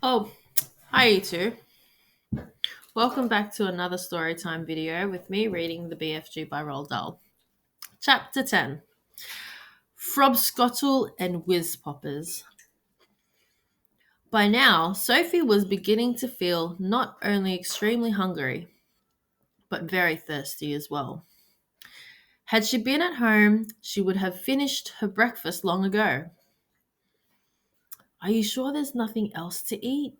Oh, hi you two. Welcome back to another Storytime video with me reading the BFG by Roald Dahl. Chapter 10 Frobscottle and Whiz Poppers. By now, Sophie was beginning to feel not only extremely hungry, but very thirsty as well. Had she been at home, she would have finished her breakfast long ago. Are you sure there's nothing else to eat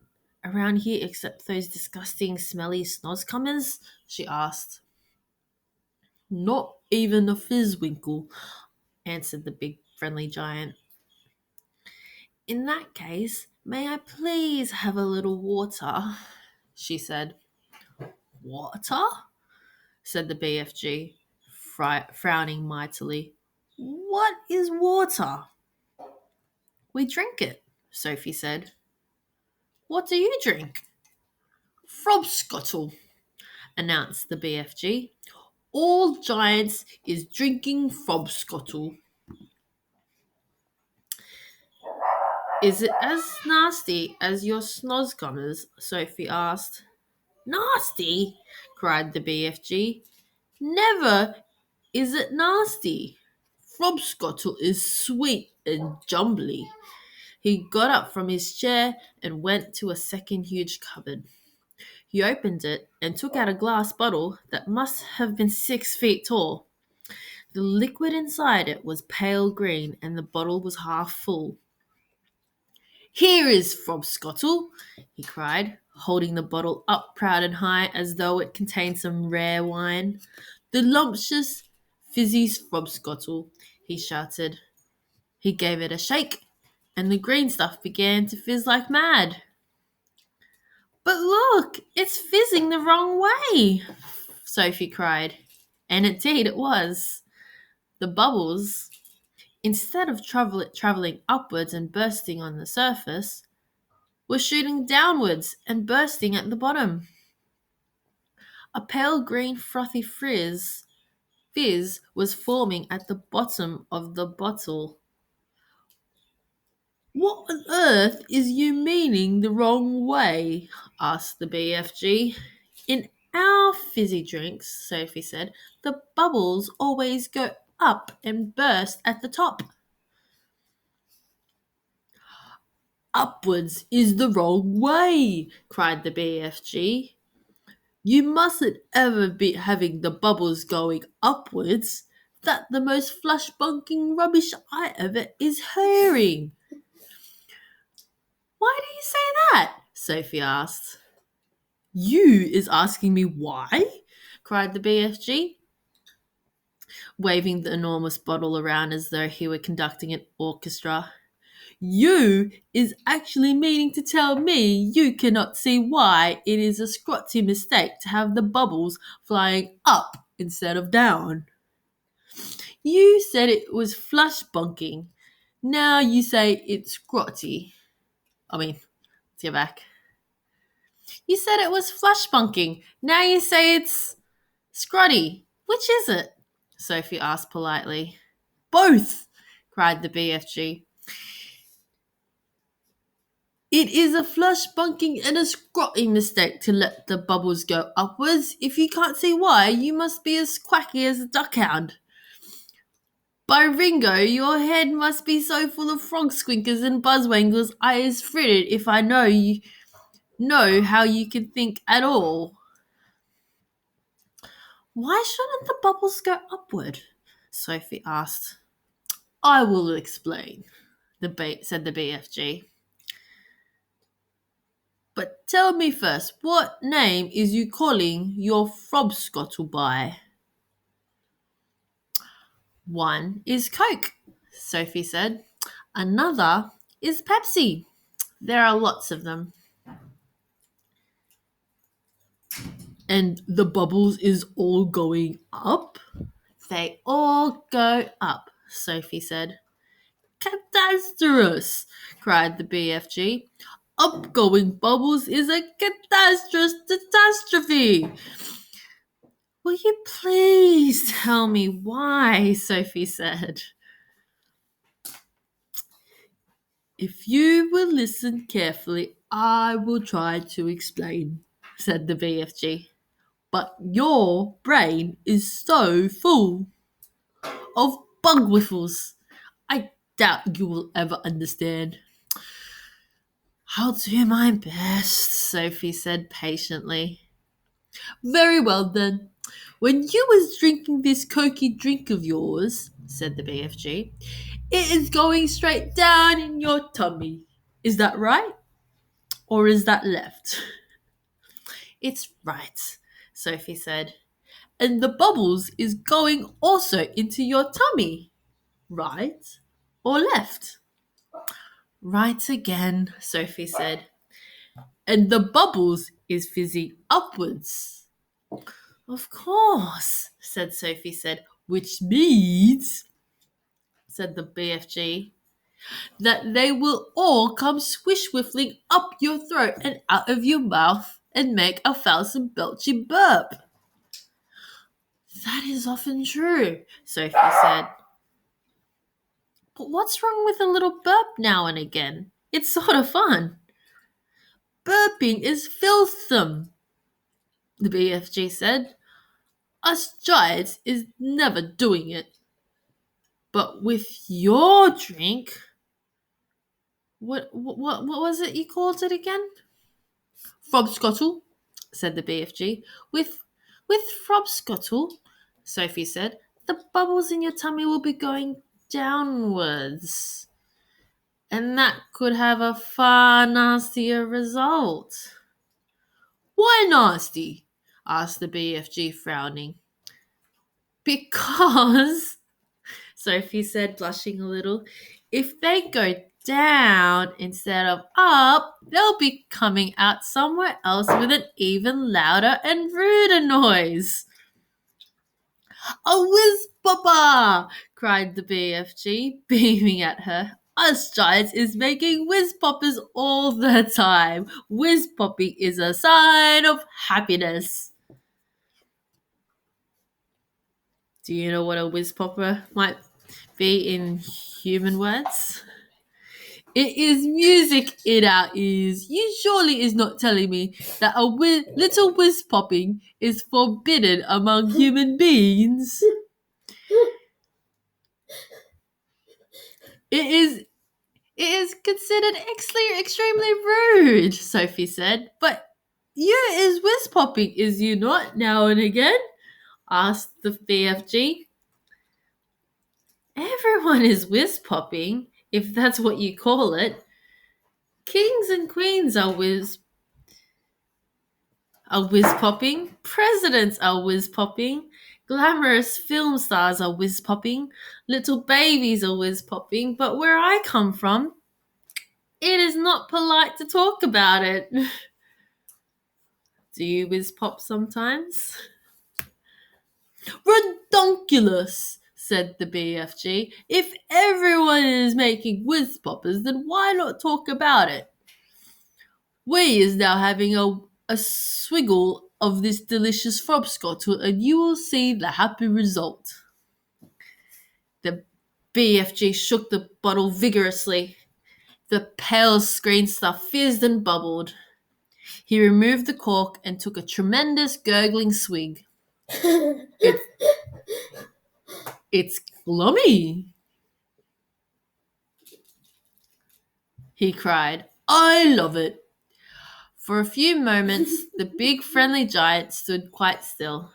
around here except those disgusting, smelly snozcummers? She asked. Not even a fizzwinkle, answered the big friendly giant. In that case, may I please have a little water? She said. Water? Said the BFG, frowning mightily. What is water? We drink it, Sophie said. What do you drink? Frobscottle, announced the BFG. All giants is drinking frobscottle. Is it as nasty as your snozgummers? Sophie asked. Nasty? Cried the BFG. Never is it nasty. Frobscottle is sweet and jumbly. He got up from his chair and went to a second huge cupboard. He opened it and took out a glass bottle that must have been 6 feet tall. The liquid inside it was pale green and the bottle was half full. Here is Frobscottle, he cried, holding the bottle up proud and high as though it contained some rare wine. The lumptious, fizzy Frobscottle, he shouted. He gave it a shake, and the green stuff began to fizz like mad. But look, it's fizzing the wrong way, Sophie cried. And indeed it was. The bubbles, instead of travelling upwards and bursting on the surface, were shooting downwards and bursting at the bottom. A pale green frothy fizz was forming at the bottom of the bottle. What on earth is you meaning the wrong way? Asked the BFG. In our fizzy drinks, Sophie said, the bubbles always go up and burst at the top. Upwards is the wrong way, cried the BFG. You mustn't ever be having the bubbles going upwards. That the most flush-bunking rubbish I ever is hearing. Why do you say that? Sophie asked. You is asking me why? Cried the BFG, waving the enormous bottle around as though he were conducting an orchestra. You is actually meaning to tell me you cannot see why it is a scrotty mistake to have the bubbles flying up instead of down. You said it was flush bunking. Now you say it's scrotty. Let's get back. You said it was flush bunking. Now you say it's scrotty. Which is it? Sophie asked politely. Both, cried the BFG. It is a flush bunking and a scrotty mistake to let the bubbles go upwards. If you can't see why, you must be as quacky as a duckhound. By Ringo, your head must be so full of frog squinkers and buzzwangles I is fritted if I know how you can think at all. Why shouldn't the bubbles go upward? Sophie asked. I will explain, said the BFG. But tell me first, what name is you calling your frobscottle by? One is Coke, Sophie said. Another is Pepsi. There are lots of them. And the bubbles is all going up? They all go up, Sophie said. Catastrophe! Cried the BFG. Upgoing bubbles is a catastrophe! Will you please tell me why? Sophie said. If you will listen carefully, I will try to explain, said the BFG. But your brain is so full of bug whiffles. I doubt you will ever understand. I'll do my best, Sophie said patiently. Very well then. When you was drinking this cokey drink of yours, said the BFG, it is going straight down in your tummy. Is that right? Or is that left? It's right, Sophie said. And the bubbles is going also into your tummy. Right or left? Right again, Sophie said. And the bubbles is fizzing upwards. Of course, said, which means, said the BFG, that they will all come swish whiffling up your throat and out of your mouth and make a thousand belchy burp. That is often true, Sophie said. But what's wrong with a little burp now and again? It's sort of fun. Burping is filthsome, the BFG said. Us giants is never doing it. But with your drink, what was it you called it again? Frobscottle, said the BFG. With Frobscottle, Sophie said, the bubbles in your tummy will be going downwards. And that could have a far nastier result. Why nasty? Asked the BFG, frowning. Because, Sophie said, blushing a little, if they go down instead of up, they'll be coming out somewhere else with an even louder and ruder noise. A whiz papa! Cried the BFG, beaming at her. Us giants is making whiz poppers all the time. Whiz popping is a sign of happiness. Do you know what a whiz popper might be in human words? It is music in our ears. You surely is not telling me that a little whiz popping is forbidden among human beings. It is considered extremely rude, Sophie said. But you is whiz popping, is you not, now and again? Asked the BFG. Everyone is whiz popping, if that's what you call it. Kings and queens are whiz popping. Presidents are whiz popping. Glamorous film stars are whiz popping. Little babies are whiz popping. But where I come from, it is not polite to talk about it. Do you whiz pop sometimes? Redonkulous, said the BFG. If everyone is making whiz poppers, then why not talk about it? We is now having a swiggle of this delicious frobscottle, and you will see the happy result. The BFG shook the bottle vigorously. The pale green stuff fizzed and bubbled. He removed the cork and took a tremendous gurgling swig. It's glummy, he cried. I love it. For a few moments, the big friendly giant stood quite still,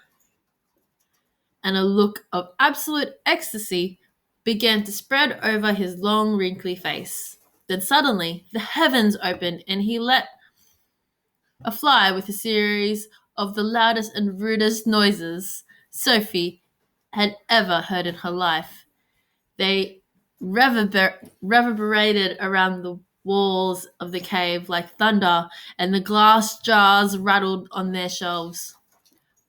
and a look of absolute ecstasy began to spread over his long, wrinkly face. Then suddenly, the heavens opened, and he let fly with a series of the loudest and rudest noises Sophie had ever heard in her life. They reverberated around the walls of the cave like thunder, and the glass jars rattled on their shelves.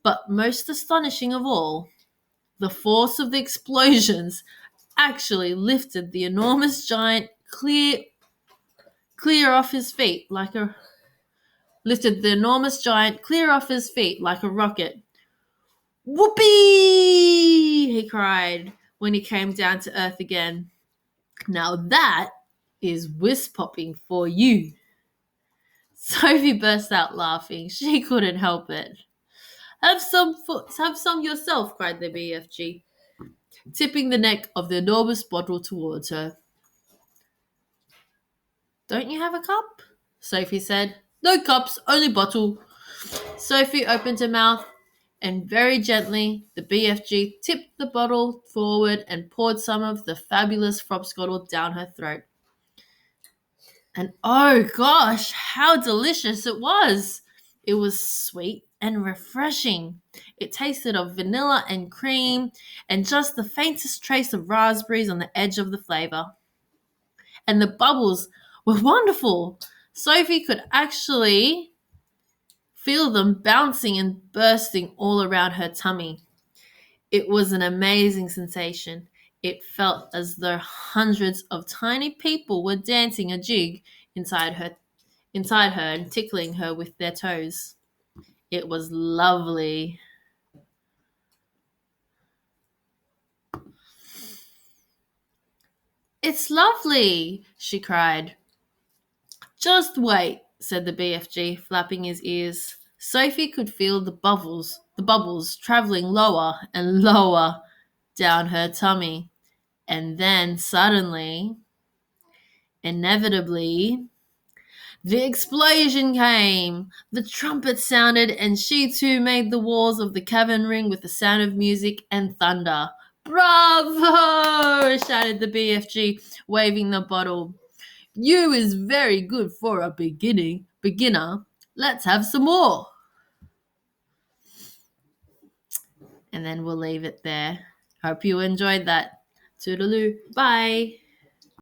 But most astonishing of all, the force of the explosions actually lifted the enormous giant clear off his feet like a rocket. Whoopee! He cried when he came down to earth again. Now that is whisk popping for you. Sophie burst out laughing. She couldn't help it. Have some yourself, cried the BFG, tipping the neck of the enormous bottle towards her. Don't you have a cup? Sophie said. No cups, only bottle. Sophie opened her mouth, and very gently the BFG tipped the bottle forward and poured some of the fabulous frobscottle down her throat. And oh gosh, how delicious it was! It was sweet and refreshing. It tasted of vanilla and cream and just the faintest trace of raspberries on the edge of the flavor. And the bubbles were wonderful. Sophie could actually feel them bouncing and bursting all around her tummy. It was an amazing sensation. It felt as though hundreds of tiny people were dancing a jig inside her and tickling her with their toes. It was lovely. It's lovely, she cried. Just wait, said the BFG, flapping his ears. Sophie could feel the bubbles traveling lower and lower down her tummy. And then suddenly, inevitably, the explosion came. The trumpet sounded, and she too made the walls of the cavern ring with the sound of music and thunder. Bravo! Shouted the BFG, waving the bottle. You is very good for a beginner. Let's have some more. And then we'll leave it there. Hope you enjoyed that. Toodaloo. Bye.